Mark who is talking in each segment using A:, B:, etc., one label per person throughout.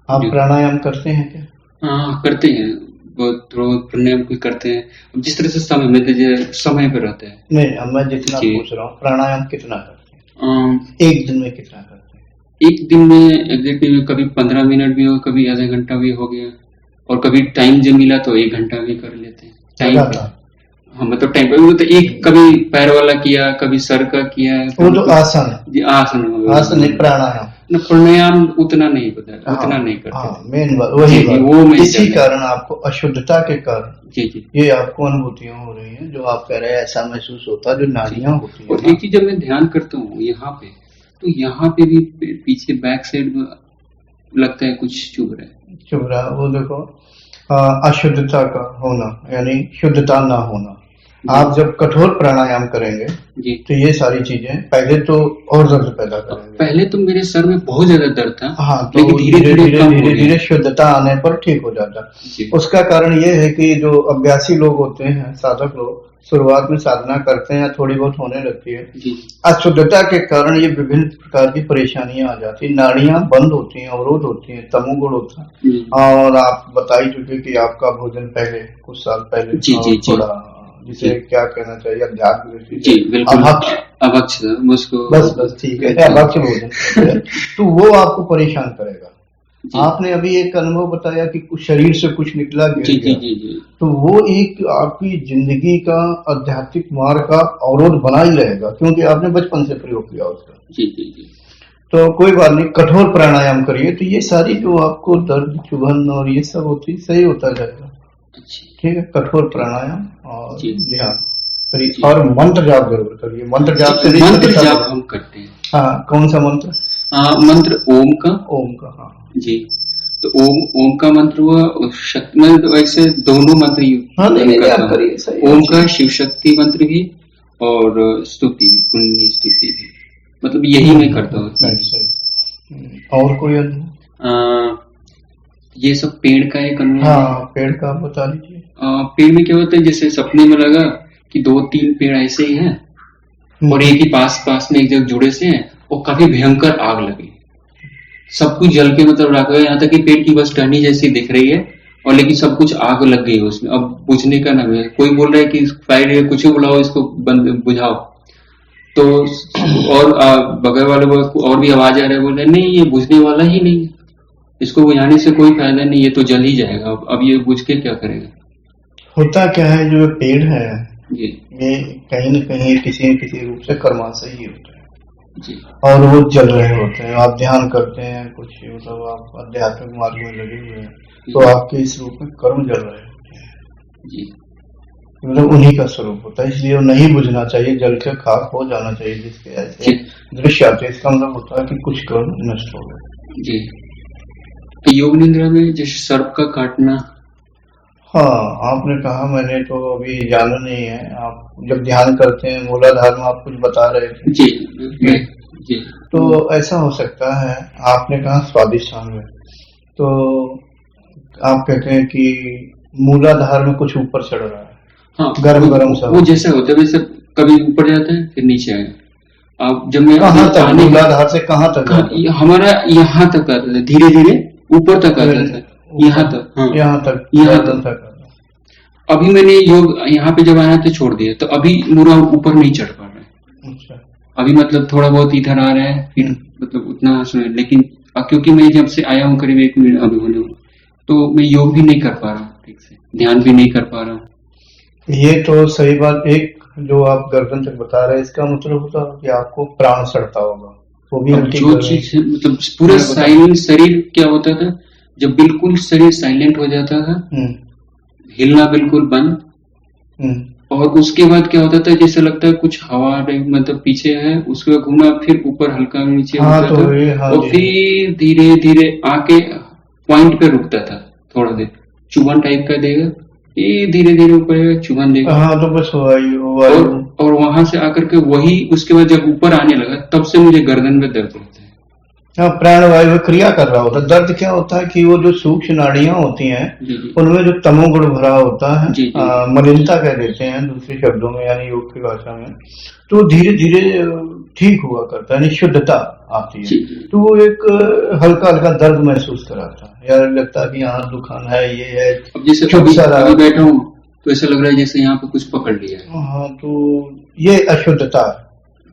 A: आप प्राणायाम करते हैं क्या?
B: हाँ, करते हैं। बहुत रोज प्राणायाम भी करते हैं। अब जिस तरह से समय में समय पे रहते हैं।
A: नहीं, अब मैं जितना
B: जी।
A: पूछ रहा हूँ, प्राणायाम कितना करते हैं?
B: अम,
A: एक दिन में कितना करते हैं?
B: एक दिन में एग्जैक्टली कभी 15 मिनट भी हो, कभी आधा घंटा भी हो गया, और कभी टाइम जब मिला तो 1 घंटा भी कर लेते हैं टाइम पे।
A: लगातार?
B: हाँ, मतलब टाइम पे तो एक कभी पैर वाला किया, कभी सर का किया,
A: वो
B: कभी
A: तो
B: कुछ
A: आसन है।
B: जी आसन हो
A: आसन नहीं,
B: गया।
A: प्राणायाम।
B: ना, प्राणायाम उतना नहीं पता,
A: हाँ
B: उतना नहीं करते
A: हाँ,
B: थे।
A: मेन बात वही
B: जी जी,
A: बात।
B: वो मैं
A: इसी
B: ज्यादा।
A: कारण आपको अशुद्धता के कारण
B: जी जी
A: ये आपको अनुभूतियां हो रही हैं, जो आप कह रहे हैं ऐसा महसूस होता है, जो
B: जी।
A: नाड़ियां होती हैं
B: और
A: ना।
B: एक चीज जब मैं ध्यान करता हूँ यहाँ पे, तो यहाँ पे भी पीछे बैक साइड में लगता है कुछ चुभ रहा है।
A: चुभ रहा, वो देखो अशुद्धता का होना, यानी शुद्धता ना होना।
B: जी
A: आप जब कठोर प्राणायाम करेंगे
B: जी।
A: तो ये सारी चीजें पहले तो और दर्द पैदा करेंगे।
B: पहले तो मेरे सर में बहुत ज्यादा दर्द था,
A: हाँ, तो
B: लेकिन धीरे
A: धीरे
B: धीरे
A: धीरे
B: कम हो
A: धीरे
B: गया।
A: धीरे शुद्धता आने पर ठीक हो जाता है।
B: जी
A: उसका कारण ये है कि जो अभ्यासी लोग होते हैं, साधक लोग, शुरुआत में साधना करते हैं, थोड़ी बहुत होने लगती है,
B: जी
A: अशुद्धता के कारण ये विभिन्न प्रकार की परेशानियां आ जाती हैं, नाड़ियां बंद होती हैं, अवरोध होती हैं, तमोगुण होता है।
B: जी
A: और आप बता ही चुके कि आपका भोजन पहले, कुछ साल पहले,
B: जी जी
A: और
B: जी
A: थोड़ा जिसे क्या कहना चाहिए, अध्यात्म दृष्टि
B: जी,
A: से
B: बिल्कुल।
A: अभक्ष,
B: अभक्ष मुझको।
A: बस बस ठीक है, अभक्ष भोजन करते हैं, तो वो आपको परेशान करेगा।
B: जी
A: आपने अभी एक अनुभव बताया कि कुछ शरीर से कुछ निकला, गिर
B: जी जी
A: गया,
B: जी जी
A: तो वो एक आपकी जिंदगी का आध्यात्मिक मार्ग का अवरोध बना ही रहेगा, क्योंकि आपने बचपन से प्रयोग किया उसका।
B: जी जी जी।
A: तो कोई बात नहीं, कठोर प्राणायाम करिए, तो ये सारी जो आपको दर्द, चुभन और ये सब होती, सही होता जाएगा।
B: अच्छा।
A: ठीक है, कठोर प्राणायाम और
B: जी
A: ध्यान करिए,
B: जी
A: और मंत्र जाप जरूर करिए। मंत्र जाप से
B: जी,
A: भी
B: मंत्र
A: शुद्धता
B: जाप
A: बढ़ेगी।
B: हम करते हैं।
A: हाँ, कौन सा मंत्र?
B: मंत्र ओम का।
A: ओम का, हाँ।
B: जी। तो ओम ओम का मंत्र हुआ, और शक्ति मंत्र, तो वैसे दोनों मंत्र
A: हाँ, नहीं नहीं,
B: करता
A: आप
B: हूँ।
A: करिए, सही
B: ओम
A: अच्छी
B: का
A: है।
B: शिव शक्ति मंत्र भी, और स्तुति भी, कुंडली स्तुति भी, मतलब यही मैं करता हूँ
A: नहीं,
B: तीन।
A: सही। और कोई अनुभव?
B: अ, ये सब पेड़ का एक अनुभव है।
A: हाँ, पेड़ का आप बता दीजिए।
B: पेड़ में क्या होता है, जैसे सपने में लगा कि 2-3 पेड़ ऐसे ही हैं, और एक ही पास पास में एक जगह जुड़े से हैं, और काफी भयंकर आग लगी, सब कुछ जल के मतलब राख गया, यहाँ तक कि पेड़ की बस टहनी जैसी दिख रही है, और लेकिन सब कुछ आग लग गई है उसमें। अब बुझने का नाम है, कोई बोल रहा है कि फायर है, कुछ भी बुलाओ, इसको बंद बुझाओ। तो और बगल वाले को और भी आवाज आ रहा है, बोल रहे नहीं, ये बुझने वाला ही नहीं है, इसको बुझाने से कोई फायदा नहीं, ये तो जल ही जाएगा। अब ये बुझ के क्या करेगा।
A: होता क्या है, जो पेड़ है
B: जी
A: ये कहीं न कहीं किसी न किसी रूप से कर्माशय ही होता है,
B: जी
A: और वो जल रहे होते हैं। आप ध्यान करते हैं, कुछ मतलब आप आध्यात्मिक मार्ग में लगे हुए हैं, तो आपके इस रूप में कर्म जल रहे होते हैं,
B: जी
A: मतलब उन्हीं का स्वरूप होता है, इसलिए वो नहीं बुझना चाहिए, जल के खाक हो जाना चाहिए। जिसके ऐसे
B: जी
A: दृश्य आते हैं, इसका मतलब होता है कि कुछ कर्म नष्ट हो गए।
B: जी। तो योग निद्रा में जैसे सर्प का काटना।
A: हाँ, आपने कहा, मैंने तो अभी जाना नहीं है। आप जब ध्यान करते हैं, मूलाधार में आप कुछ बता रहे थे
B: जी
A: कि,
B: जी
A: तो ऐसा हो सकता है, आपने कहा स्वादिष्टांग में, तो आप कहते हैं कि मूलाधार में कुछ ऊपर चढ़ रहा है,
B: हाँ,
A: गरम गरम सा।
B: वो जैसा होता है वैसे, कभी ऊपर जाता है फिर नीचे आएगा। अब जब मैं
A: कहाँ तक,
B: आने
A: मूलाधार से कहाँ तक जाता है?
B: हमारा यहाँ तक आता था, धीरे धीरे ऊपर तक आता था, यहाँ तक। हाँ,
A: यहाँ तक,
B: यहाँ
A: गर्दन
B: तक।
A: तक।
B: अभी मैंने योग यहाँ पे जब आया तो छोड़ दिया, तो अभी पूरा ऊपर नहीं चढ़ पा रहा है।
A: अच्छा।
B: अभी मतलब थोड़ा बहुत इधर आ रहा है, फिर मतलब उतना सुने, लेकिन क्योंकि मैं जब से आया हूँ करीब 1 मिनट अभी होने हुआ, तो मैं योग भी नहीं कर पा रहा हूँ ठीक से, ध्यान भी नहीं कर पा रहा हूँ।
A: ये तो सही बात। एक जो आप गर्दन तक बता रहे हैं, इसका मतलब होता है कि आपको प्राण सड़ता होगा, वो भी हल्की
B: जो चीज मतलब पूरा साइलेंट शरीर क्या होता था, जब बिल्कुल शरीर साइलेंट हो जाता था, हिलना बिल्कुल बंद, और उसके बाद क्या होता था, जैसे लगता है कुछ हवा मतलब पीछे है, उसके बाद घूमना, फिर ऊपर हल्का नीचे होता था, और फिर धीरे धीरे आके पॉइंट पे रुकता था, थोड़ा देर चुभन टाइप का देगा, ये धीरे धीरे ऊपर चुभन देगा।
A: हाँ, तो बस
B: और वहां से आकर के वही उसके बाद जब ऊपर आने लगा, तब से मुझे गर्दन में दर्द होता है।
A: हाँ, प्राणवायु क्रिया कर रहा होता है। दर्द क्या होता है कि वो जो सूक्ष्म नाड़ियां होती हैं, उनमें जो तमोगुण भरा होता है, मलिनता कह देते हैं दूसरे शब्दों में, यानी योग की भाषा में, तो धीरे धीरे ठीक हुआ करता है, यानी शुद्धता आती है।
B: जी।
A: तो वो एक हल्का हल्का दर्द महसूस कराता है, या लगता है कि यहाँ दुकान है, ये है,
B: अब जैसे
A: चुप सा रहा।
B: अभी बैठा हूँ तो ऐसा लग रहा है जैसे यहाँ पे कुछ पकड़ लिया है।
A: हाँ, तो ये अशुद्धता है।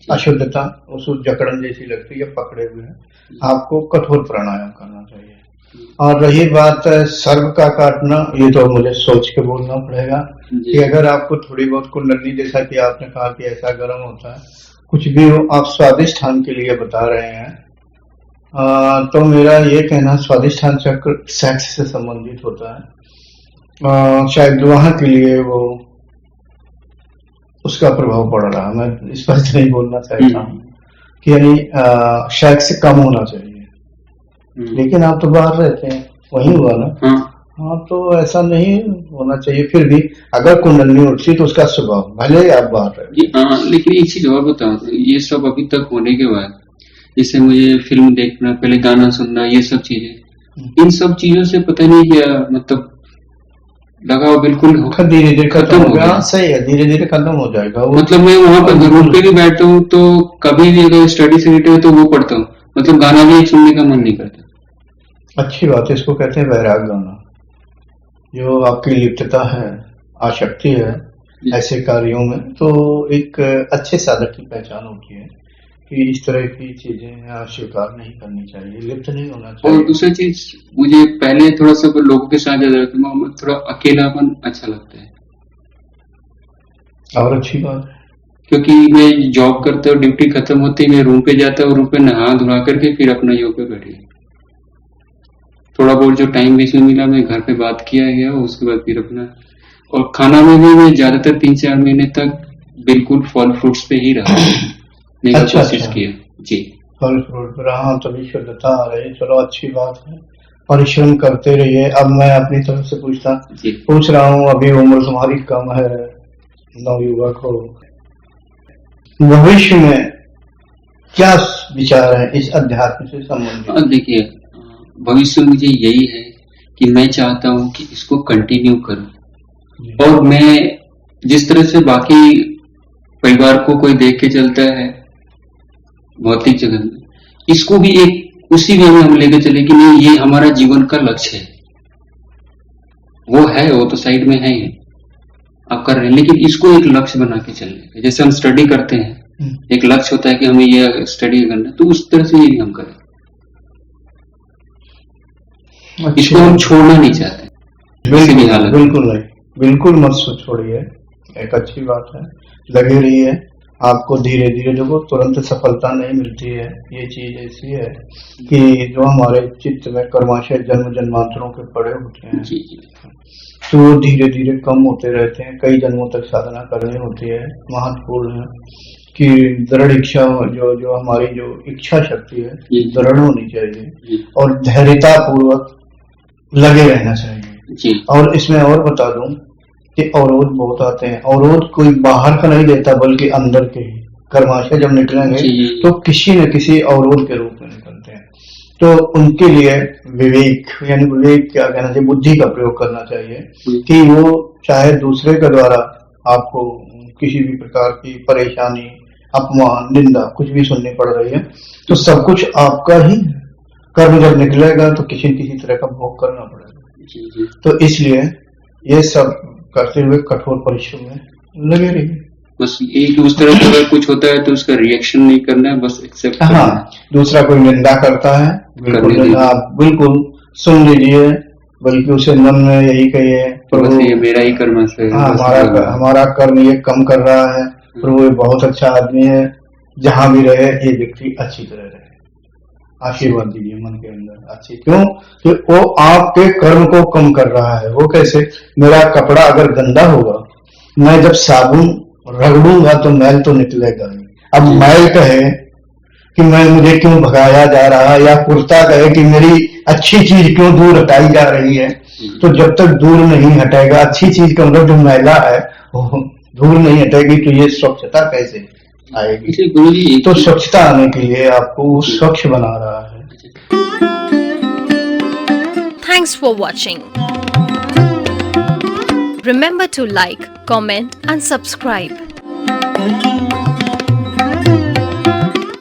A: अशुद्धता उस जकड़न जैसी लगती है, पकड़े हुए हैं। आपको कठोर प्राणायाम करना चाहिए। और रही बात सर्प का काटना, ये तो मुझे सोच के बोलना पड़ेगा कि अगर आपको थोड़ी बहुत कुंडली, जैसा कि आपने कहा कि ऐसा गर्म होता है, कुछ भी हो, आप स्वादिष्ठान के लिए बता रहे हैं, तो मेरा ये कहना, स्वादिष्ठान चक्र सेक्स से संबंधित होता है। शायद वहां के लिए वो उसका प्रभाव पड़ रहा है। मैं स्पष्ट नहीं बोलना चाहता हूँ कि यानी सेक्स कम होना चाहिए, लेकिन आप तो बाहर रहते हैं, वही हुआ ना। हाँ, तो ऐसा नहीं होना चाहिए। फिर भी अगर कुंडली उठती तो उसका स्वभाव, भले आप बाहर रहते।
B: हाँ, लेकिन एक चीज और बताओ, ये सब अभी तक होने के बाद, जैसे मुझे फिल्म देखना, पहले गाना सुनना, ये सब चीजें, इन सब चीजों से पता नहीं क्या मतलब लगाव बिल्कुल
A: धीरे धीरे खत्म हो गया। सही है, धीरे धीरे खत्म हो जाएगा।
B: मतलब मैं वहां पर घर पे भी बैठता हूँ तो कभी भी अगर स्टडी से रिलेटेड है तो वो पढ़ता हूँ, मतलब गाना भी सुनने का मन नहीं करता।
A: अच्छी बात है, इसको कहते हैं वैराग गाना। जो आपकी लिप्तता है, आसक्ति है ऐसे कार्यों में, तो एक अच्छे साधक की पहचान होती है कि इस तरह की चीजें स्वीकार नहीं करनी चाहिए, लिप्त नहीं होना चाहिए।
B: और दूसरी चीज, मुझे पहले थोड़ा सा लोगों के साथ ज्यादा रहता हूँ, थोड़ा अकेलापन अच्छा लगता है।
A: और अच्छी बात है,
B: क्योंकि मैं जॉब करता हूँ, ड्यूटी खत्म होती है, मैं रूम पे जाता हूँ, रूम पे नहा धुला करके फिर अपना योग पे बैठ गया। थोड़ा बहुत जो टाइम बीच में मिला, मैं घर पे बात किया गया, उसके बाद फिर अपना, और खाना में भी मैं ज्यादातर 3-4 महीने तक बिल्कुल फल फ्रूट्स पे ही रहा, कोशिश किया जी।
A: फल फ्रूट पर रहा, तभी शुद्धता आ रही। चलो अच्छी बात है, परिश्रम करते रहिए। अब मैं अपनी तरफ से पूछ रहा हूँ, अभी उम्र तुम्हारी कम है, नवयुवक हो, भविष्य में क्या विचार है इस अध्यात्म से संबंधित?
B: देखिए, भविष्य मुझे यही है कि मैं चाहता हूँ कि इसको कंटिन्यू करूं, और मैं जिस तरह से बाकी परिवार को कोई देख के चलता है भौतिक जगत में, इसको भी एक उसी वे में हम लेके चले कि नहीं, ये हमारा जीवन का लक्ष्य है। वो तो साइड में है ही, आप कर रहे हैं, लेकिन इसको एक लक्ष्य बना के चलने, जैसे हम स्टडी करते हैं, एक लक्ष्य होता है कि हमें ये स्टडी करना, तो उस तरह से ये हम करें। इसको हम छोड़ना नहीं चाहते,
A: बिल्कुल नहीं, बिल्कुल मत छोड़िए, एक अच्छी बात है, लगे रहिए। आपको धीरे धीरे, देखो तुरंत सफलता नहीं मिलती है। ये चीज ऐसी है कि जो हमारे चित्त में कर्माशय जन्म जन्मांतरों के पड़े होते हैं, तो धीरे धीरे कम होते रहते हैं। कई जन्मों तक साधना करनी होती है। महत्वपूर्ण है कि दृढ़ इच्छा, जो हमारी जो इच्छा शक्ति है, दृढ़ होनी चाहिए और धैर्यता पूर्वक लगे रहना चाहिए। और इसमें और बता दूं कि अवरोध बहुत आते हैं। अवरोध कोई बाहर का नहीं देता, बल्कि अंदर के ही। कर्माशय जब निकलेंगे तो किसी न किसी अवरोध के रूप में निकलते हैं। तो उनके लिए विवेक, यानी विवेक क्या कहना चाहिए, बुद्धि का प्रयोग करना चाहिए कि वो चाहे दूसरे के द्वारा आपको किसी भी प्रकार की परेशानी, अपमान, निंदा कुछ भी सुननी पड़ रही है, तो सब कुछ आपका ही कर्म जब निकलेगा तो किसी न किसी तरह का भोग करना पड़ेगा। तो इसलिए ये सब करते हुए कठोर परिश्रम में लगे रहिए।
B: बस एक उस तरह का अगर कुछ होता है तो उसका रिएक्शन नहीं करना है, बस एक्सेप्ट।
A: हाँ, दूसरा कोई निंदा करता है, बिल्कुल आप बिल्कुल सुन लीजिए, बल्कि उसे मन में यही कहिए,
B: प्रभु ये मेरा ही कर्म है,
A: हमारा कर्म ये कम कर रहा है, प्रभु ये बहुत अच्छा आदमी है, जहां भी रहे ये व्यक्ति अच्छी तरह रहे। आशीर्वाद दीजिए मन के अंदर अच्छी, क्यों कि वो आपके कर्म को कम कर रहा है। वो कैसे, मेरा कपड़ा अगर गंदा होगा, मैं जब साबुन रगड़ूंगा तो मैल तो निकलेगा नहीं। अब मैल कहे कि मुझे क्यों भगाया जा रहा है, या कुर्ता कहे कि मेरी अच्छी चीज क्यों दूर हटाई जा रही है, तो जब तक दूर नहीं हटेगा अच्छी चीज का मतलब जो मैला है वो दूर नहीं हटेगी, तो ये स्वच्छता कैसे आएगी? तो स्वच्छता आने के लिए आपको स्वच्छ बना रहा है।
C: Thanks for watching. Remember to like, comment and subscribe.